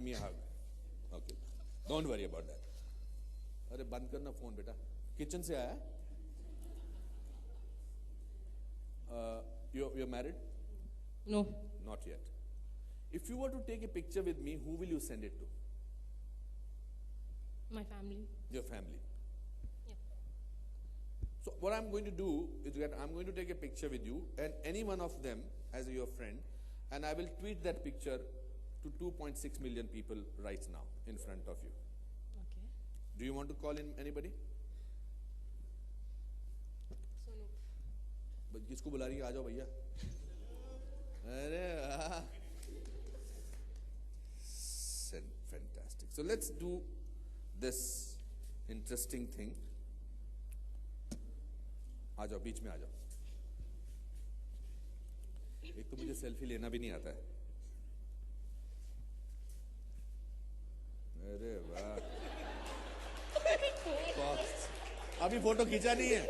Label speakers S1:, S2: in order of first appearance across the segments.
S1: give me a hug. Okay. Don't worry about that. अरे बंद करना फोन बेटा. किचन से आया? You're married?
S2: No.
S1: Not yet. If you were to take a picture with me, who will you send it to?
S2: My family.
S1: Your family.
S2: Yeah.
S1: So what I'm going to do is that I'm going to take a picture with you and any one of them as your friend, and I will tweet that picture to 2.6 million people right now in front of you.
S2: Okay.
S1: Do you want to call in anybody?
S2: Sonu.
S1: किसको बुला रही है? आ जाओ भैया. अरे fantastic. So let's do this interesting thing. आ जाओ, बीच में आ जाओ. एक तो मुझे सेल्फी लेना भी नहीं आता है. अरे वाह. अभी फोटो खींचा नहीं है.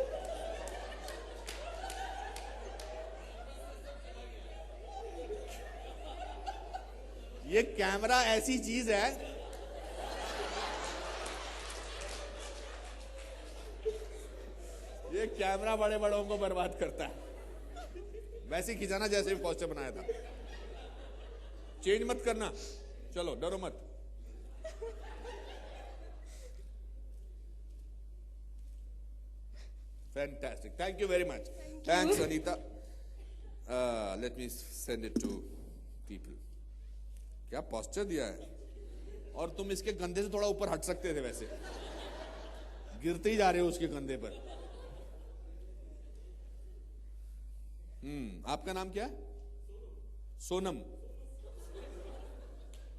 S1: ये कैमरा ऐसी चीज है, ये कैमरा बड़े बड़ों को बर्बाद करता है. वैसे खिंचाना जैसे पोस्टर बनाया था. चेंज मत करना. चलो डरो मत. Fantastic. Thank you very much. Thanks, Anita. Let me send it to people. क्या पोस्टर दिया है? और तुम इसके कंधे से थोड़ा ऊपर हट सकते थे. वैसे गिरते ही जा रहे हो उसके कंधे पर. आपका नाम क्या है? सोनम.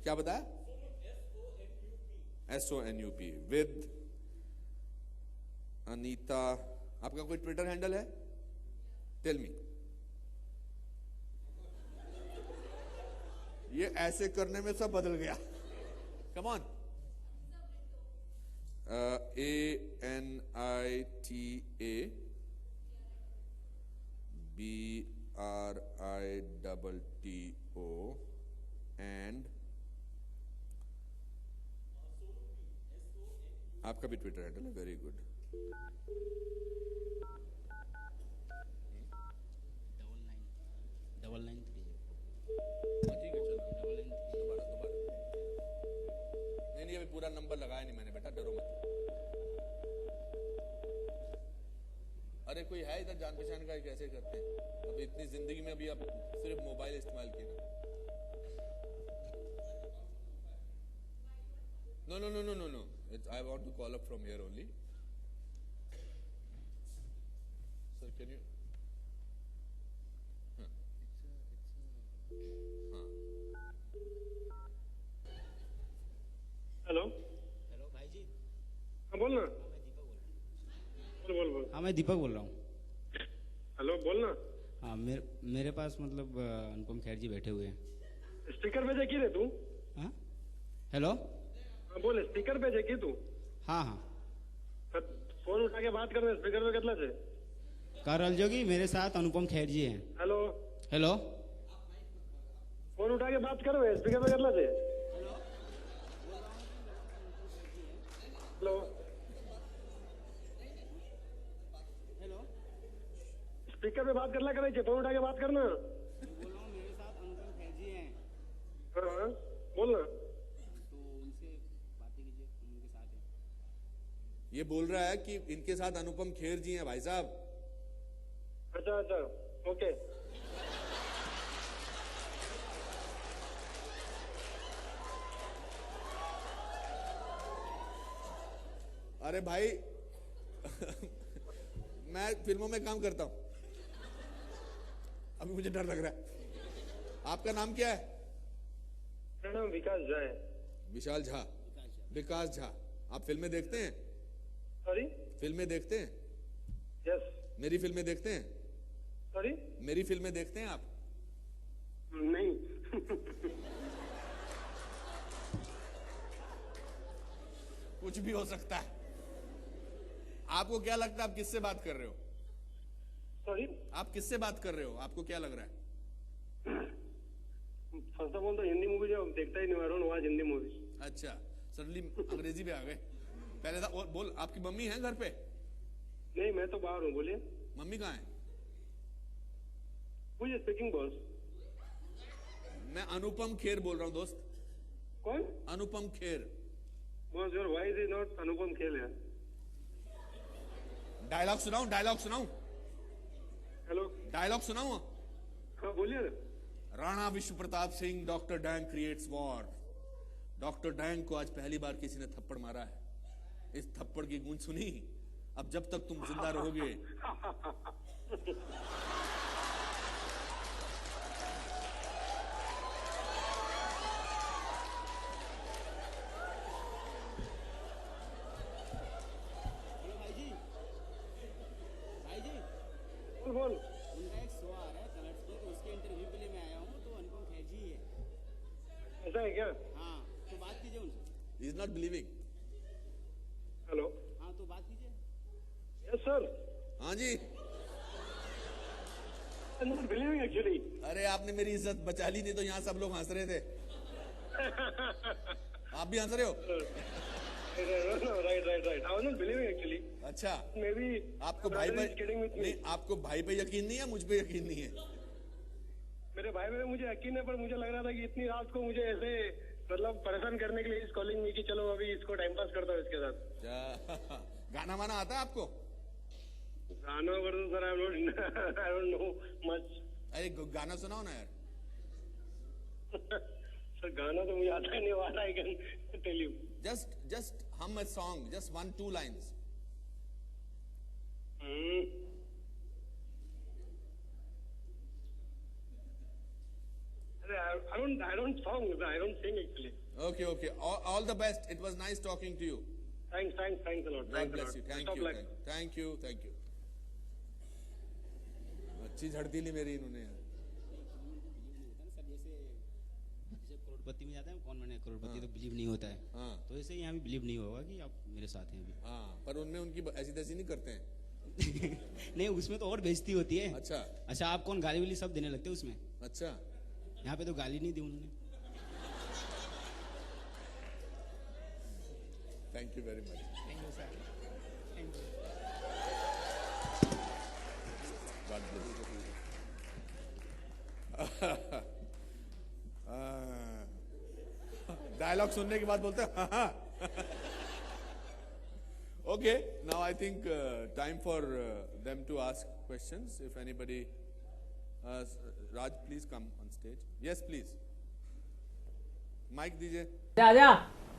S1: क्या बताया? SONUP. विद अनीता. आपका कोई ट्विटर हैंडल है? Tell me. ये ऐसे करने में सब बदल गया. Come on. ANITA BRITTO and आपका भी ट्विटर हैंडल है. Very good. ठीक है चलो. दोबारा. नहीं अभी पूरा नंबर लगाया नहीं मैंने बेटा. डरो मत. अरे कोई है इधर जान पहचान का? कैसे करते हैं अब इतनी जिंदगी में? अभी आप सिर्फ मोबाइल इस्तेमाल किए ना. No. I want to call up from here only. Sir, can you?
S3: Hello.
S4: Hello भाई जी.
S3: हाँ बोल ना. बोल.
S4: हाँ मैं दीपक बोल रहा हूँ.
S3: हेलो बोल ना.
S4: हाँ मेरे पास मतलब अनुपम खेर जी बैठे हुए हैं.
S3: स्पीकर पे देखी रे तू.
S4: हाँ हेलो.
S3: हाँ बोल. स्पीकर पे देखी तू.
S4: हाँ.
S3: फोन उठा के बात कर. स्पीकर पे कितना से
S4: करल जोगी मेरे साथ अनुपम खेर जी हैं.
S3: हेलो.
S4: हेलो.
S3: फोन उठा के बात कर. स्पीकर पे कितना से. हेलो. स्पीकर पे बात करना करे. फोन उठा के बात करना.
S4: बोल रहा हूँ मेरे साथ अनुपम खेर जी हैं.
S3: हाँ बोल ना.
S4: तो उनसे बातें कीजिए. उनके साथ हैं.
S1: ये बोल रहा है कि इनके साथ अनुपम खेर जी हैं भाई साहब.
S3: अच्छा ओके.
S1: अरे भाई मैं फिल्मों में काम करता हूं. अभी मुझे डर लग रहा है. आपका नाम क्या है?
S3: मेरा नाम विकास झा है.
S1: विशाल झा. विकास झा. आप फिल्में देखते हैं?
S3: सॉरी.
S1: फिल्में देखते हैं?
S3: यस.
S1: मेरी फिल्में देखते हैं?
S3: सॉरी.
S1: मेरी फिल्में देखते हैं आप?
S3: नहीं.
S1: कुछ भी हो सकता है. आपको क्या लगता है आप किससे बात कर रहे हो?
S3: सॉरी.
S1: आप किससे बात कर रहे हो? आपको क्या लग रहा है?
S3: फर्स्ट ऑफ ऑल तो हिंदी मूवी जो देखता ही नहीं, I don't watch Hindi movie.
S1: अच्छा, सडनली अंग्रेजी पे आ गए। पहले था बोल, आपकी मम्मी है घर पे?
S3: नहीं, मैं तो बाहर हूँ, बोलिए।
S1: मम्मी कहाँ है?
S3: Who is speaking boss?
S1: मैं अनुपम खेर बोल रहा हूँ दोस्त।
S3: कौन?
S1: Anupam Kher.
S3: Boss your voice is not Anupam Kher है।
S1: डायलॉग सुनाऊं? डायलॉग सुनाऊं?
S3: हेलो,
S1: डायलॉग सुनाऊं?
S3: हाँ बोलिए ना।
S1: राणा विश्व Pratap Singh, doctor dang creates war. Doctor dang को आज पहली बार किसी ने थप्पड़ मारा है। इस थप्पड़ की गूंज सुनी? अब जब तक तुम जिंदा रहोगे।
S3: बोल।
S4: उनका एक शो आ रहा है कलर्स पे, तो उसके इंटरव्यू के लिए मैं आया हूँ। तो अनुपम खेर जी ही है।
S3: ऐसा है क्या?
S4: हाँ, तो बात कीजिए उनसे।
S1: He is not believing.
S3: Hello.
S4: हाँ, तो बात कीजिए।
S3: Yes sir.
S1: हाँ जी।
S3: I am not believing actually.
S1: अरे आपने मेरी इज्जत बचा ली, नहीं तो यहाँ सब लोग हंस रहे थे। आप भी हंस रहे हो?
S3: Right. I was not believing actually.
S1: अच्छा,
S3: मे बी
S1: आपको भाई पे नहीं, आपको भाई पे यकीन नहीं है, मुझ पे यकीन नहीं है।
S3: मेरे भाई पे मुझे यकीन है, पर मुझे लग रहा था कि इतनी रात को मुझे ऐसे मतलब परेशान करने के लिए इस कॉलिंग में कि चलो अभी इसको टाइम पास करता हूँ इसके साथ।
S1: गाना वाना आता है आपको?
S3: गाना version sir I don't know much.
S1: अरे गाना सुनाओ ना यार।
S3: सर गाना तो मुझे आता ही नहीं, वाला I can tell you.
S1: Just hum a song, just 1-2 lines.
S3: I don't song. I don't sing actually.
S1: Okay. All the best. It was nice talking to you.
S3: Thanks a lot.
S1: God bless you. Thank you. अच्छी झड़ती ली मेरी इन्होंने यार।
S4: Sir जैसे करोड़पति में जाता है, कौन बने करोड़पति, तो बिलीव नहीं होता है।
S1: हाँ।
S4: तो ऐसे यहाँ भी बिलीव नहीं होगा कि आप मेरे साथ हैं अभी।
S1: हाँ, पर उनमें उनकी ऐसी तैसी नहीं करते हैं।
S4: नहीं, उसमें तो और बेइज्जती होती है।
S1: अच्छा,
S4: आप कौन गाली वाली सब देने लगते हैं उसमें।
S1: अच्छा।
S4: यहाँ पे तो गाली नहीं दी उन्होंने।
S1: Thank you very much.
S2: Thank you, sir. Thank you.
S1: God bless you. Dialogue सुनने के बाद बोलते हैं okay, now I think time for them to ask questions if anybody. Raj please come on stage. Yes please, mike दीजिए।
S5: जा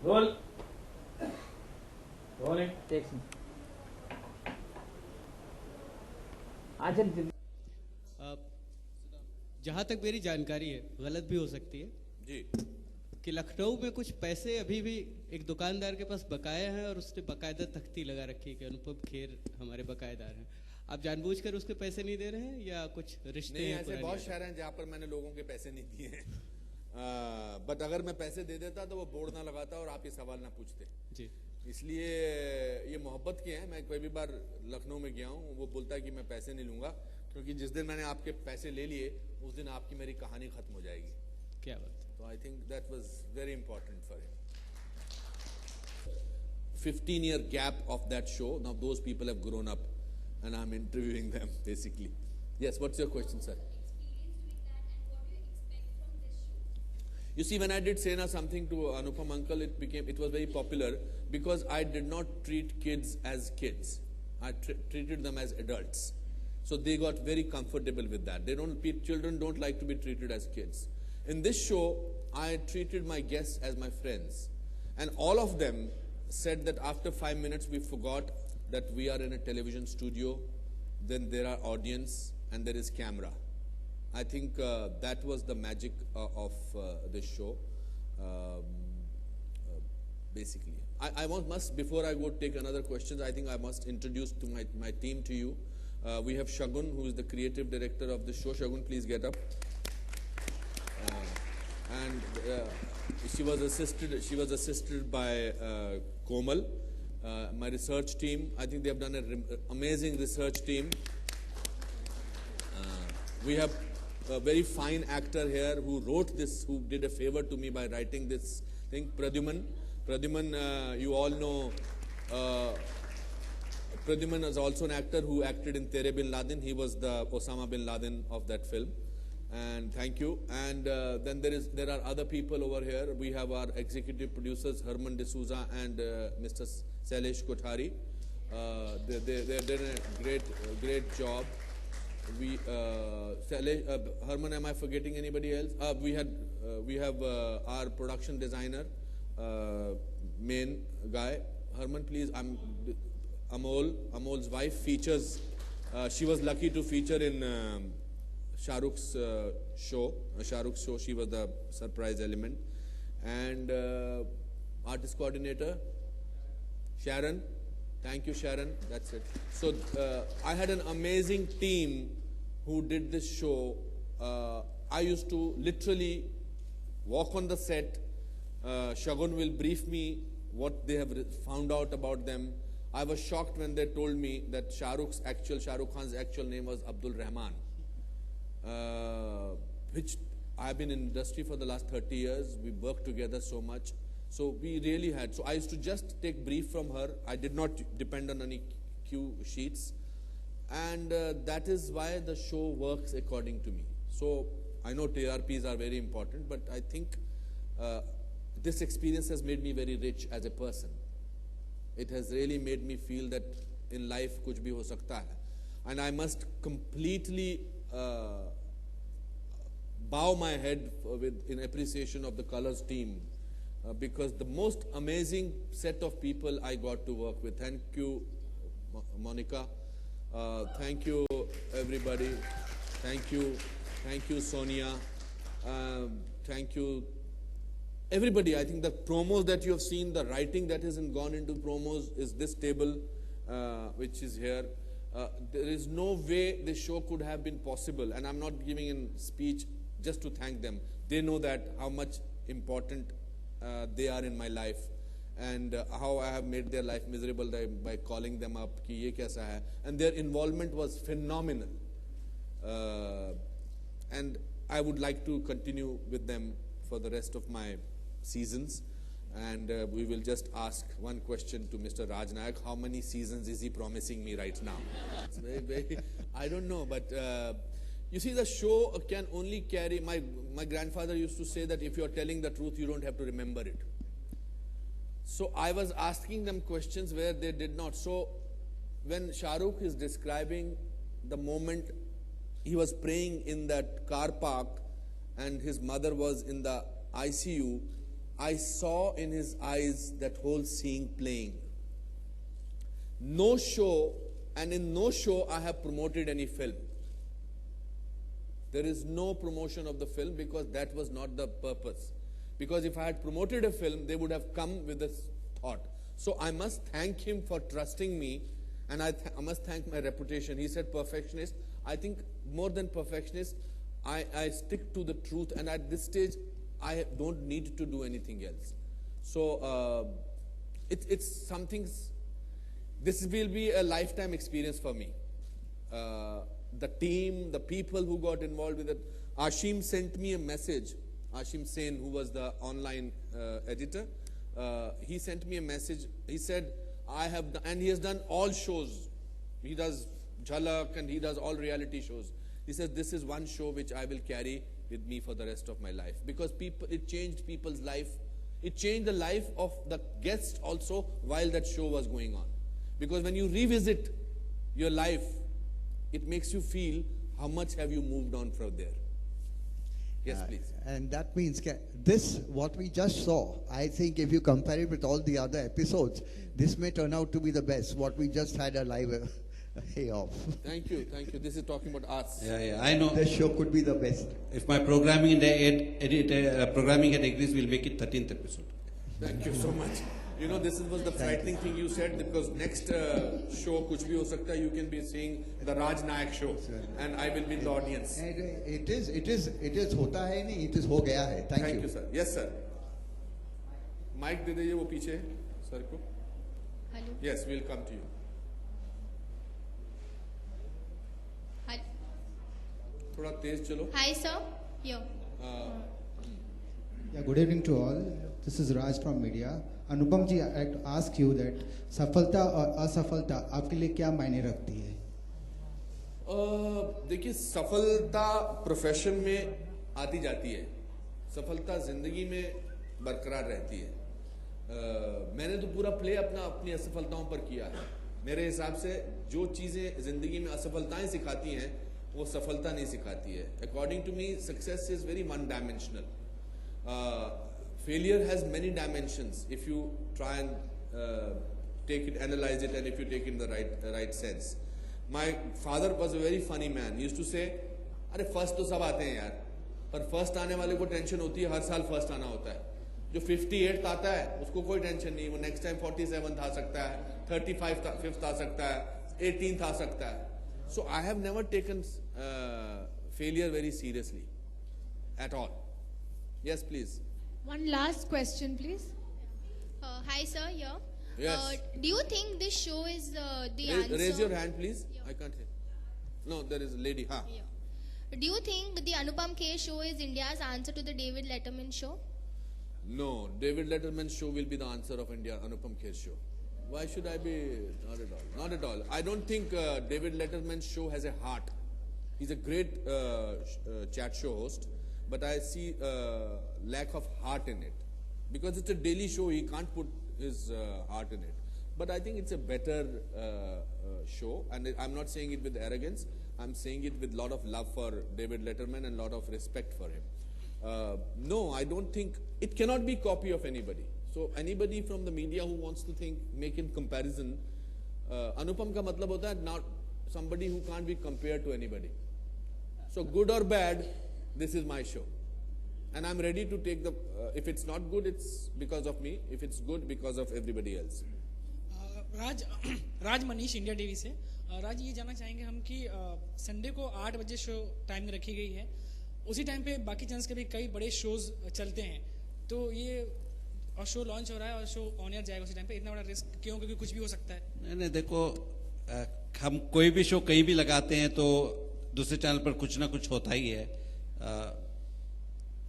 S6: role rolling
S5: takes आचल
S7: जहाँ तक मेरी जानकारी है, गलत भी हो सकती है
S1: जी,
S7: कि लखनऊ में कुछ पैसे अभी भी एक दुकानदार के पास बकाया हैं और उसने बकायदा तख्ती लगा रखी है कि अनुपम खेर हमारे बकायेदार हैं। आप जानबूझकर उसके पैसे नहीं दे रहे हैं या कुछ रिश्ते
S1: नहीं,
S7: हैं
S1: ऐसे
S7: पुराने?
S1: बहुत शहर हैं जहाँ पर मैंने लोगों के पैसे नहीं दिए हैं। बट अगर मैं पैसे दे देता तो वो बोर्ड ना लगाता और आप ये सवाल ना पूछते।
S7: जी,
S1: इसलिए ये मोहब्बत के हैं। मैं कोई भी बार लखनऊ में गया हूँ, वो बोलता है कि मैं पैसे नहीं लूंगा, क्योंकि जिस दिन मैंने आपके पैसे ले लिए उस दिन आपकी मेरी कहानी खत्म हो जाएगी।
S7: क्या बात है।
S1: तो I think that was very important for him. 15-year gap of that show. Now those people have grown up and I'm interviewing them basically. Yes, what's your question, sir? You see, when I did say something to Anupam uncle, it was very popular because I did not treat kids as kids. I treated them as adults. So they got very comfortable with that. Children don't like to be treated as kids. In this show, I treated my guests as my friends. And all of them said that after 5 minutes, we forgot that we are in a television studio, then there are audience, and there is camera. I think that was the magic of this show, basically. I must, before I go take another question, I think I must introduce to my team to you. We have Shagun, who is the creative director of the show. Shagun, please get up. And she was assisted by Komal, my research team. I think they have done an amazing research team. We have a very fine actor here who wrote this, who did a favor to me by writing this thing, Pradyuman. Pradyuman, you all know, Pradyuman is also an actor who acted in Tere Bin Laden. He was the Osama Bin Laden of that film. And thank you. And then there are other people over here. We have our executive producers, Herman D'Souza and Mr. Sailesh Kothari. They're doing a great job. We Herman, am I forgetting anybody else? We have our production designer, main guy. Herman, please. Amol's wife features. She was lucky to feature in Shah Rukh's show. She was the surprise element. And artist coordinator, Sharon. Thank you, Sharon. That's it. So I had an amazing team who did this show. I used to literally walk on the set. Shagun will brief me what they have found out about them. I was shocked when they told me that Shah Rukh Khan's actual name was Abdul Rahman, which I have been in industry for the last 30 years. We worked together so much. So we really had. So I used to just take brief from her. I did not depend on any cue sheets. And that is why the show works according to me. So I know TRPs are very important, but I think this experience has made me very rich as a person. It has really made me feel that in life kuch bhi ho sakta hai. And I must completely bow my head in appreciation of the Colors team. Because the most amazing set of people I got to work with. Thank you, Monica. Thank you, everybody. Thank you, Sonia. Thank you, everybody. I think the promos that you have seen, the writing that has gone into promos is this table, which is here. There is no way this show could have been possible. And I'm not giving a speech just to thank them. They know that how much important they are in my life, and how I have made their life miserable by calling them up ki ye kaisa hai, and their involvement was phenomenal, and I would like to continue with them for the rest of my seasons. And we will just ask one question to Mr. Raj Nayak. How many seasons is he promising me right now? It's very, I don't know, but you see, the show can only carry, my grandfather used to say that if you are telling the truth, you don't have to remember it. So I was asking them questions where they did not. So when Shah Rukh is describing the moment he was praying in that car park and his mother was in the ICU, I saw in his eyes that whole scene playing. No show, and in no show I have promoted any film. There is no promotion of the film because that was not the purpose. Because if I had promoted a film, they would have come with this thought. So I must thank him for trusting me, and I must thank my reputation. He said perfectionist. I think more than perfectionist, I stick to the truth, and at this stage, I don't need to do anything else. So it's something, this will be a lifetime experience for me. The team, the people who got involved with it. Ashim sent me a message. Ashim Sen, who was the online editor, he sent me a message. He said, and he has done all shows. He does Jhalak and he does all reality shows. He says, this is one show which I will carry with me for the rest of my life. Because it changed people's life. It changed the life of the guests also while that show was going on. Because when you revisit your life, it makes you feel how much have you moved on from there. Yes, please.
S6: And that means this, what we just saw, I think if you compare it with all the other episodes, this may turn out to be the best, what we just had a live of.
S1: Thank you. This is talking about us.
S8: Yeah, I know.
S6: This show could be the best.
S8: If my programming programming had agrees, we'll make it 13th episode.
S1: Thank you so much. You know, this was the frightening thing you said, because next show, kuch bhi ho sakta, you can be seeing the Raj Nayak show, and I will be in the audience.
S6: It is hota hai nahi, it is ho gaya hai. Thank you.
S1: Sir. Yes, sir. Mic de dijiye wo piche sir ko.
S9: Hello.
S1: Yes, we'll come to you. थोड़ा तेज चलो.
S9: Hi, sir. Yo.
S2: Yeah, good evening to all. This is Raj from media. Anupam ji, I'd like to ask you that सफलता और असफलता आपके लिए क्या मायने रखती है?
S1: देखिए, सफलता प्रोफेशन में आती जाती है, सफलता जिंदगी में बरकरार रहती है. मैंने तो पूरा प्ले अपनी असफलताओं पर किया है. मेरे हिसाब से जो चीजें जिंदगी में असफलताएं सिखाती हैं वो सफलता नहीं सिखाती है. According to me success is very one dimensional. Failure has many dimensions if you try and take it, analyze it, and if you take it in the right sense. My father was a very funny man. He used to say, अरे first तो सब आते हैं यार, पर first आने वाले को टेंशन होती है, हर साल फर्स्ट आना होता है. जो 58th आता है उसको कोई टेंशन नहीं, वो नेक्स्ट टाइम 47th आ सकता है, 35th आ सकता है, 18th आ सकता है. So I have never taken failure very seriously at all. Yes, please.
S10: One last question, please.
S9: Hi, sir. Here.
S1: Yes.
S9: Do you think this show is the answer?
S1: Raise your hand, please. I can't hear. No, there is a lady. Ha.
S9: Yeah. Do you think the Anupam Kher show is India's answer to the David Letterman show?
S1: No, David Letterman's show will be the answer of India Anupam Kher show. Why should I be? Not at all. Not at all. I don't think David Letterman's show has a heart. He's a great chat show host, but I see lack of heart in it. Because it's a daily show, he can't put his heart in it. But I think it's a better show, and I'm not saying it with arrogance. I'm saying it with a lot of love for David Letterman and a lot of respect for him. No, I don't think it cannot be copy of anybody. So anybody from the media who wants to make in comparison, Anupam ka matlab hota hai not somebody who can't be compared to anybody. So good or bad, this is my show. And I'm ready to take if it's not good, it's because of me. If it's good, because of everybody else.
S11: Raj Manish India TV से. राज, ये जानना चाहेंगे हम कि Sunday को 8 बजे show time रखी गई है, उसी टाइम पे बाकी चैनल्स के भी कई बड़े शोज चलते हैं, तो ये और शो लॉन्च हो रहा है और शो ऑन एयर जाएगा उसी टाइम पे, इतना बड़ा रिस्क क्यों? क्योंकि कुछ भी हो सकता है.
S8: नहीं, देखो, हम कोई भी शो कहीं भी लगाते हैं तो दूसरे चैनल पर कुछ ना कुछ होता ही है.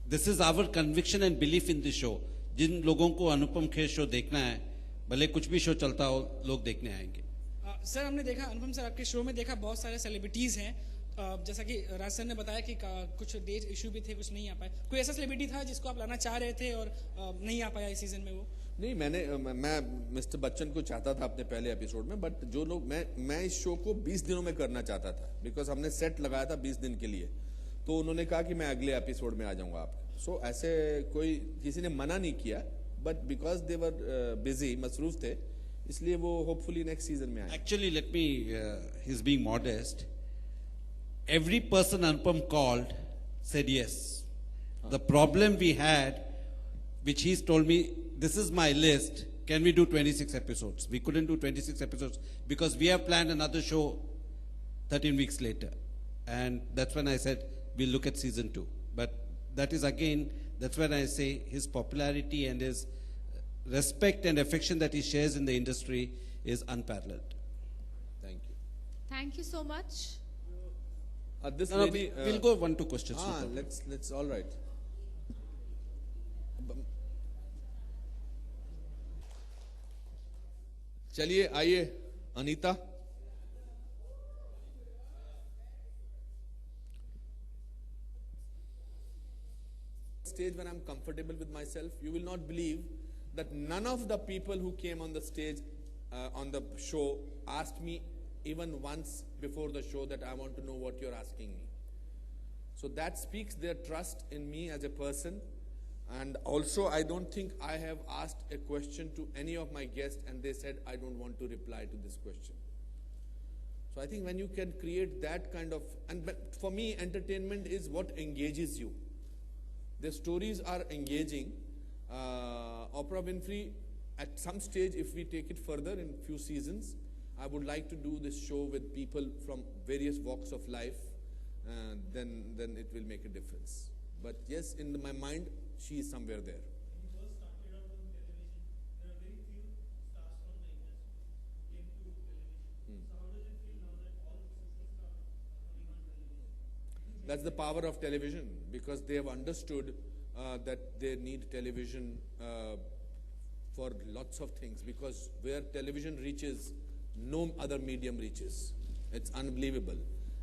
S8: This is our conviction and belief in this show. जिन लोगों को अनुपम खेर शो देखना है, भले कुछ भी शो चलता हो, लोग देखने आएंगे.
S11: सर, हमने देखा अनुपम सर आपके शो में देखा बहुत सारे सेलिब्रिटीज हैं, जैसा कि राज सर ने बताया कि कुछ डेट इशू भी थे, कुछ नहीं आ पाए. कोई ऐसा सेलिब्रिटी था जिसको आप लाना चाह रहे थे और नहीं आ पाया इस सीजन में? वो
S1: नहीं, मैं मिस्टर बच्चन को चाहता था अपने पहले एपिसोड में, बट जो लोग मैं इस शो को 20 दिनों में करना चाहता था, बिकॉज हमने सेट लगाया था 20 दिन के लिए, तो उन्होंने कहा कि मैं अगले एपिसोड में आ जाऊंगा आपके. सो ऐसे किसी ने मना नहीं किया, but because they were busy, मसरूफ थे, इसलिए वो होपफुली नेक्स्ट सीजन में आए.
S8: Actually, let me, he's being modest. Every person Anupam called said yes. The problem we had, which he's told me, this is my list, can we do 26 episodes? We couldn't do 26 episodes because we have planned another show 13 weeks later. And that's when I said, we'll look at season 2. But that is again, that's when I say his popularity and his respect and affection that he shares in the industry is unparalleled.
S1: Thank you.
S10: Thank you so much.
S1: This
S8: No,
S1: lady,
S8: we'll go 1, 2 questions.
S1: let's all right. चलिए, आइए Anita. Stage when I'm comfortable with myself, you will not believe that none of the people who came on the stage on the show asked me even once before the show that I want to know what you're asking me. So that speaks their trust in me as a person. And also, I don't think I have asked a question to any of my guests and they said, I don't want to reply to this question. So I think when you can create that kind of, but for me, entertainment is what engages you. The stories are engaging. Oprah Winfrey, at some stage, if we take it further in few seasons, I would like to do this show with people from various walks of life, then it will make a difference. But yes, in my mind, she is somewhere there. That's the power of television, because they have understood that they need television for lots of things, because where television reaches, no other medium reaches. It's unbelievable.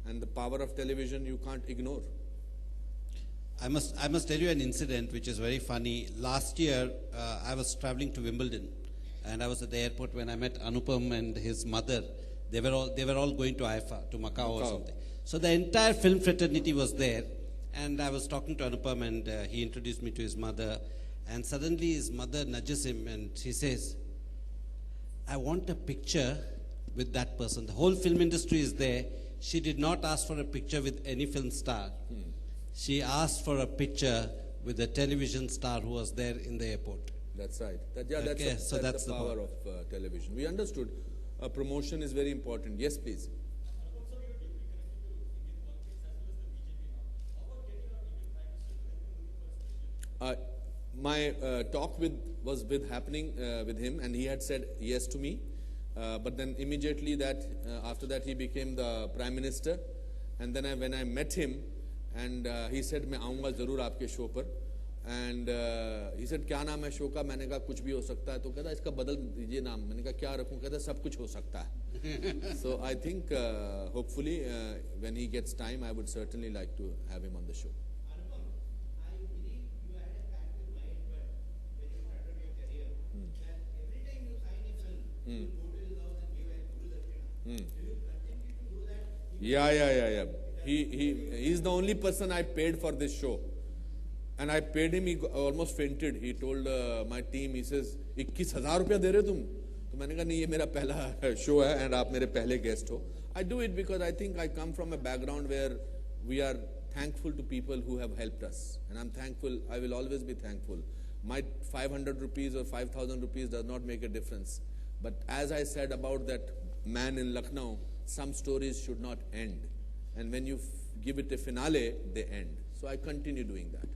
S1: And the power of television you can't ignore.
S8: I must tell you an incident which is very funny. Last year, I was traveling to Wimbledon, and I was at the airport when I met Anupam and his mother. They were all going to IFA, to Macau or something. So the entire film fraternity was there, and I was talking to Anupam, and he introduced me to his mother. And suddenly his mother nudges him, and she says, "I want a picture with that person." The whole film industry is there. She did not ask for a picture with any film star. She asked for a picture with a television star who was there in the airport.
S1: That's right. That's the power of television. We understood promotion is very important. Yes, please. My talk was happening with him, and he had said yes to me. But then immediately after that he became the Prime Minister, and then when I met him, and he said, "मैं आऊँगा ज़रूर आपके show पर." And he said, "क्या नाम है show का?" मैंने कहा कुछ भी हो सकता है। तो कहता इसका बदल दीजिए नाम। मैंने कहा क्या रखूँ? कहता सब कुछ हो सकता है। So I think hopefully when he gets time, I would certainly like to have him on the show. Yeah. He's the only person I paid for this show, and I paid him. He almost fainted. He told my team, he says, 21,000 रुपया दे रहे तुम? तो मैंने कहा नहीं, ये मेरा पहला शो है, and आप मेरे पहले guest हो. I do it because I think I come from a background where we are thankful to people who have helped us, and I'm thankful. I will always be thankful. My 500 rupees or 5,000 rupees does not make a difference. But as I said about that man in Lucknow, some stories should not end. And when you give it a finale, they end. So I continue doing that.